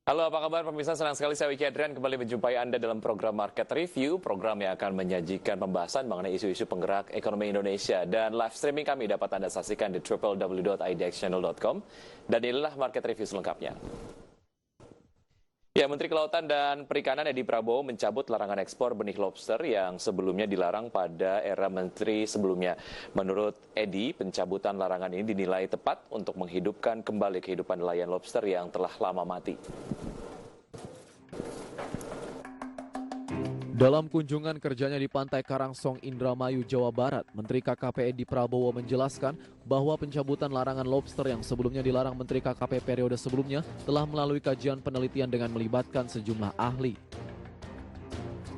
Halo, apa kabar pemirsa? Senang sekali saya Wiki Adrian kembali menjumpai Anda dalam program Market Review, program yang akan menyajikan pembahasan mengenai isu-isu penggerak ekonomi Indonesia. Dan live streaming kami dapat Anda saksikan di www.idxchannel.com. Dan inilah Market Review selengkapnya. Ya, Menteri Kelautan dan Perikanan Edi Prabowo mencabut larangan ekspor benih lobster yang sebelumnya dilarang pada era menteri sebelumnya. Menurut Edi, pencabutan larangan ini dinilai tepat untuk menghidupkan kembali kehidupan nelayan lobster yang telah lama mati. Dalam kunjungan kerjanya di Pantai Karangsong, Indramayu, Jawa Barat, Menteri KKP Edi Prabowo menjelaskan bahwa pencabutan larangan lobster yang sebelumnya dilarang Menteri KKP periode sebelumnya telah melalui kajian penelitian dengan melibatkan sejumlah ahli.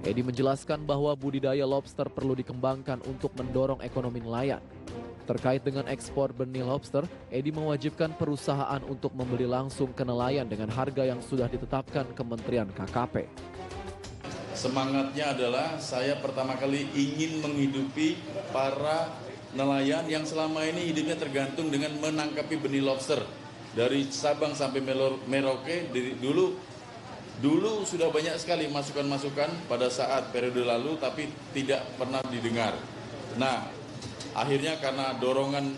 Edi menjelaskan bahwa budidaya lobster perlu dikembangkan untuk mendorong ekonomi nelayan. Terkait dengan ekspor benih lobster, Edi mewajibkan perusahaan untuk membeli langsung ke nelayan dengan harga yang sudah ditetapkan Kementerian KKP. Semangatnya adalah saya pertama kali ingin menghidupi para nelayan yang selama ini hidupnya tergantung dengan menangkapi benih lobster. Dari Sabang sampai Merauke, dulu sudah banyak sekali masukan-masukan pada saat periode lalu, tapi tidak pernah didengar. Nah, akhirnya karena dorongan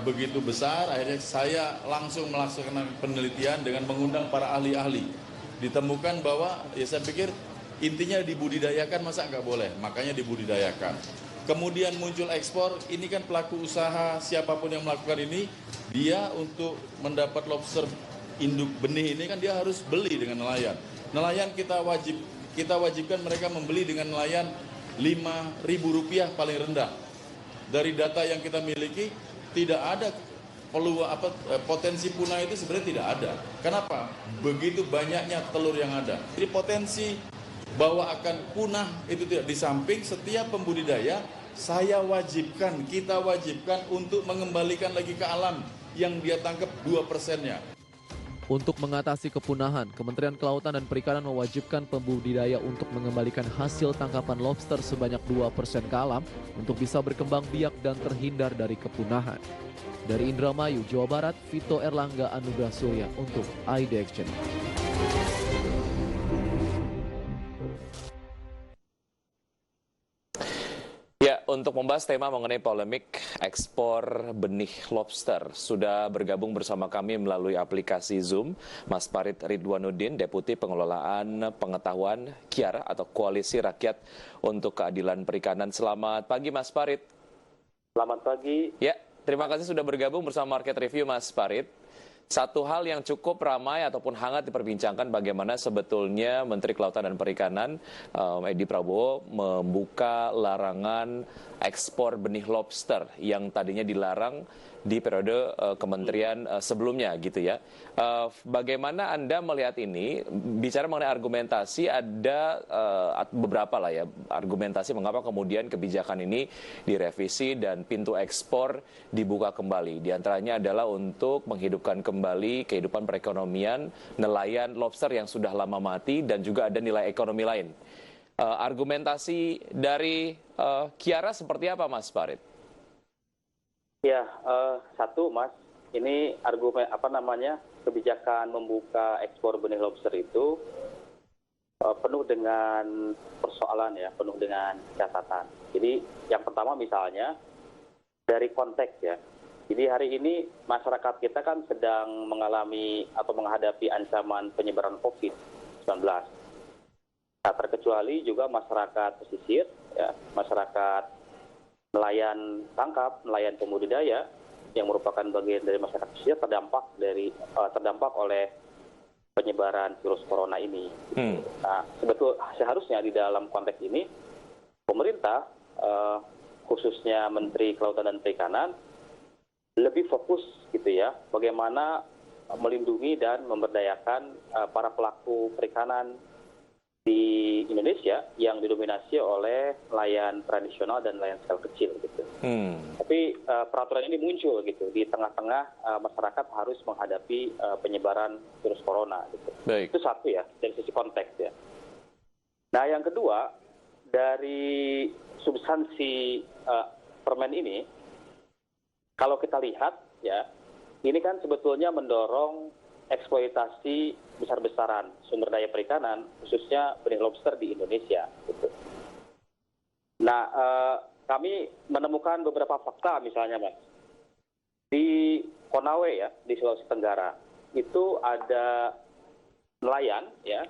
begitu besar, akhirnya saya langsung melaksanakan penelitian dengan mengundang para ahli-ahli. Ditemukan bahwa, ya saya pikir, intinya dibudidayakan, masa nggak boleh, makanya dibudidayakan. Kemudian muncul ekspor, ini kan pelaku usaha siapapun yang melakukan ini, dia untuk mendapat lobster induk benih ini kan dia harus beli dengan nelayan. Nelayan kita wajibkan mereka membeli dengan nelayan Rp5.000 paling rendah. Dari data yang kita miliki, tidak ada potensi punah itu sebenarnya tidak ada. Kenapa? Begitu banyaknya telur yang ada. Jadi potensi bahwa akan punah itu tidak. Di samping setiap pembudidaya kita wajibkan untuk mengembalikan lagi ke alam yang dia tangkap 2%-nya. Untuk mengatasi kepunahan, Kementerian Kelautan dan Perikanan mewajibkan pembudidaya untuk mengembalikan hasil tangkapan lobster sebanyak 2% ke alam untuk bisa berkembang biak dan terhindar dari kepunahan. Dari Indramayu, Jawa Barat, Vito Erlangga Anugrah Surya untuk IDX Channel. Untuk membahas tema mengenai polemik ekspor benih lobster, sudah bergabung bersama kami melalui aplikasi Zoom, Mas Farid Ridwanuddin, Deputi Pengelolaan Pengetahuan KIAR atau Koalisi Rakyat untuk Keadilan Perikanan. Selamat pagi, Mas Farid. Selamat pagi. Ya, terima kasih sudah bergabung bersama Market Review, Mas Farid. Satu hal yang cukup ramai ataupun hangat diperbincangkan bagaimana sebetulnya Menteri Kelautan dan Perikanan Edi Prabowo membuka larangan ekspor benih lobster yang tadinya dilarang di periode kementerian sebelumnya gitu ya. Bagaimana Anda melihat ini? Bicara mengenai argumentasi, ada beberapa lah ya argumentasi mengapa kemudian kebijakan ini direvisi dan pintu ekspor dibuka kembali. Di antaranya adalah untuk menghidupkan kembali kehidupan perekonomian nelayan lobster yang sudah lama mati dan juga ada nilai ekonomi lain. Argumentasi dari Kiara seperti apa, Mas Farid? Ya, satu Mas, ini argumen kebijakan membuka ekspor benih lobster itu penuh dengan persoalan ya, penuh dengan catatan. Jadi yang pertama misalnya dari konteks ya. Jadi hari ini masyarakat kita kan sedang mengalami atau menghadapi ancaman penyebaran COVID-19. Nah, terkecuali juga masyarakat pesisir, ya, masyarakat nelayan tangkap, nelayan pembudidaya yang merupakan bagian dari masyarakat pesisir terdampak oleh penyebaran virus corona ini. Nah, seharusnya di dalam konteks ini pemerintah khususnya Menteri Kelautan dan Perikanan lebih fokus gitu ya, bagaimana melindungi dan memberdayakan para pelaku perikanan di Indonesia yang didominasi oleh nelayan tradisional dan nelayan skala kecil gitu. Tapi peraturan ini muncul gitu di tengah-tengah masyarakat harus menghadapi penyebaran virus corona gitu. Baik. Itu satu ya dari sisi konteks ya. Nah yang kedua dari substansi permen ini, kalau kita lihat ya, ini kan sebetulnya mendorong eksploitasi besar-besaran sumber daya perikanan, khususnya benih lobster di Indonesia. Gitu. Nah, kami menemukan beberapa fakta, misalnya, Mas. Di Konawe ya, di Sulawesi Tenggara, itu ada nelayan, ya,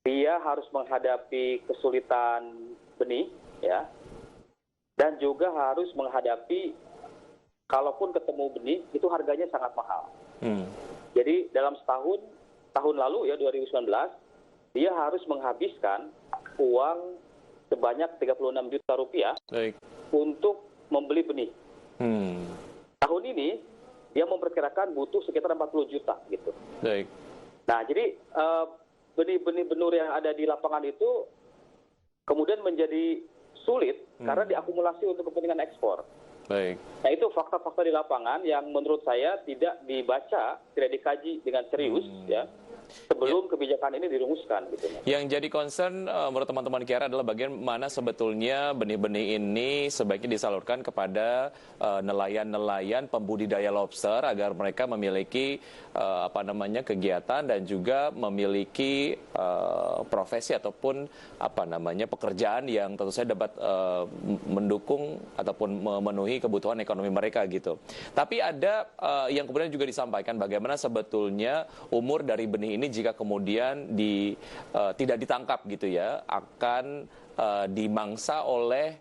dia harus menghadapi kesulitan benih, ya, dan juga harus menghadapi, kalaupun ketemu benih, itu harganya sangat mahal. Jadi dalam tahun lalu ya 2019, dia harus menghabiskan uang sebanyak 36 juta rupiah untuk membeli benih. Tahun ini dia memperkirakan butuh sekitar 40 juta gitu. Baik. Nah jadi benih-benih benur yang ada di lapangan itu kemudian menjadi sulit karena diakumulasi untuk kepentingan ekspor. Baik. Nah itu fakta-fakta di lapangan yang menurut saya tidak dibaca, tidak dikaji dengan serius ya sebelum kebijakan ini dirumuskan gitu. Yang jadi concern menurut teman-teman Kiara adalah bagaimana sebetulnya benih-benih ini sebaiknya disalurkan kepada nelayan-nelayan pembudidaya lobster agar mereka memiliki kegiatan dan juga memiliki profesi ataupun pekerjaan yang tentu saja dapat mendukung ataupun memenuhi kebutuhan ekonomi mereka gitu. Tapi ada yang kemudian juga disampaikan bagaimana sebetulnya umur dari benih ini jika kemudian tidak ditangkap gitu ya akan dimangsa oleh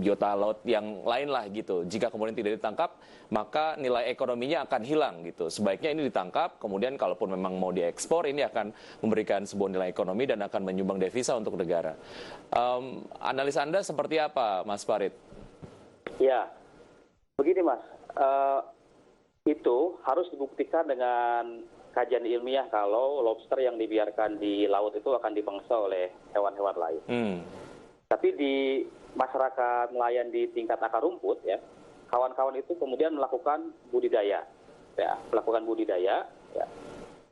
biota laut yang lain lah gitu. Jika kemudian tidak ditangkap, maka nilai ekonominya akan hilang gitu. Sebaiknya ini ditangkap, kemudian kalaupun memang mau diekspor, ini akan memberikan sebuah nilai ekonomi dan akan menyumbang devisa untuk negara. Analisa Anda seperti apa, Mas Farid? Ya, begini Mas. Itu harus dibuktikan dengan kajian ilmiah kalau lobster yang dibiarkan di laut itu akan dimangsa oleh hewan-hewan lain. Tapi di masyarakat nelayan di tingkat akar rumput ya, kawan-kawan itu kemudian melakukan budidaya, ya, ya.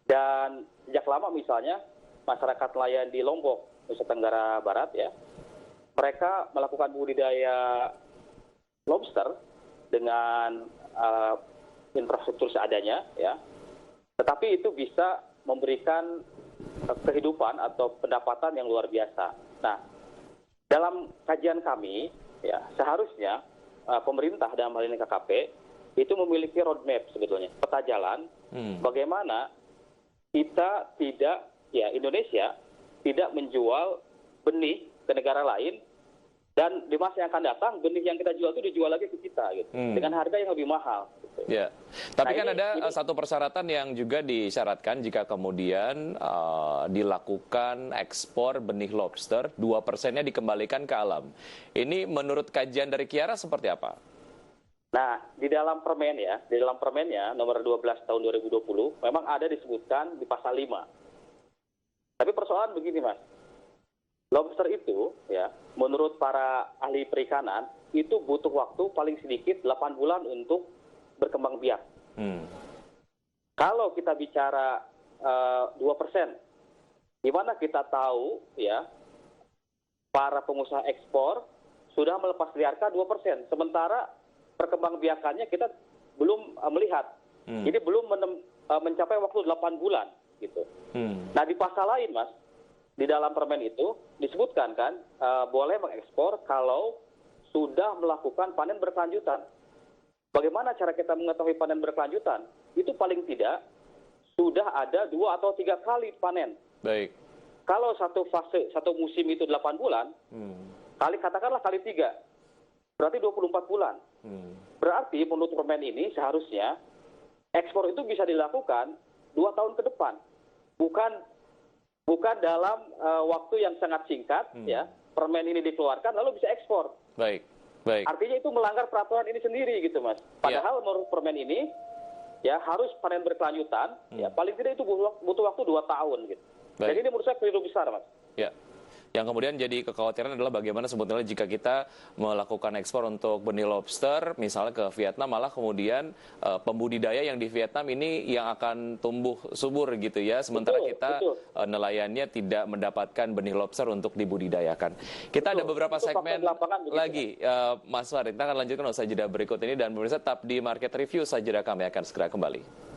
Dan sejak lama misalnya masyarakat nelayan di Lombok, Nusa Tenggara Barat ya, mereka melakukan budidaya lobster dengan infrastruktur seadanya ya. Tetapi itu bisa memberikan kehidupan atau pendapatan yang luar biasa. Nah, dalam kajian kami, ya seharusnya pemerintah dalam hal ini KKP itu memiliki roadmap sebetulnya, peta jalan bagaimana kita Indonesia tidak menjual benih ke negara lain dan di masa yang akan datang benih yang kita jual itu dijual lagi ke kita gitu dengan harga yang lebih mahal. Gitu. Ya, tapi kan ada satu persyaratan yang juga disyaratkan jika kemudian dilakukan ekspor benih lobster, 2%-nya dikembalikan ke alam. Ini menurut kajian dari Kiara seperti apa? Nah, di dalam permennya nomor 12 tahun 2020 memang ada disebutkan di pasal 5. Tapi persoalan begini, Mas. Lobster itu ya, menurut para ahli perikanan itu butuh waktu paling sedikit 8 bulan untuk berkembang biak. Kalau kita bicara 2%, di mana kita tahu ya para pengusaha ekspor sudah melepas liarkan 2%, sementara perkembangbiakannya kita belum melihat. Jadi belum mencapai waktu 8 bulan gitu. Nah, di pasal lain, Mas, di dalam permen itu disebutkan kan boleh mengekspor kalau sudah melakukan panen berkelanjutan. Bagaimana cara kita mengetahui panen berkelanjutan? Itu paling tidak sudah ada 2 atau 3 kali panen. Baik. Kalau satu musim itu 8 bulan, katakanlah kali 3, berarti 24 bulan. Berarti menurut permen ini seharusnya ekspor itu bisa dilakukan 2 tahun ke depan. Bukan dalam waktu yang sangat singkat ya. Permen ini dikeluarkan lalu bisa ekspor. Baik. Artinya itu melanggar peraturan ini sendiri gitu, Mas. Padahal menurut permen ini ya harus panen berkelanjutan, ya paling tidak itu butuh waktu 2 tahun gitu. Baik. Jadi ini menurut saya keliru besar, Mas. Ya. Yang kemudian jadi kekhawatiran adalah bagaimana sebetulnya jika kita melakukan ekspor untuk benih lobster, misalnya ke Vietnam, malah kemudian pembudidaya yang di Vietnam ini yang akan tumbuh subur gitu ya, sementara kita nelayannya tidak mendapatkan benih lobster untuk dibudidayakan. Kita ada beberapa segmen lagi, Mas Farid. Kita akan lanjutkan usai jeda berikut ini, dan pemirsa tetap di Market Review, usai jeda kami akan segera kembali.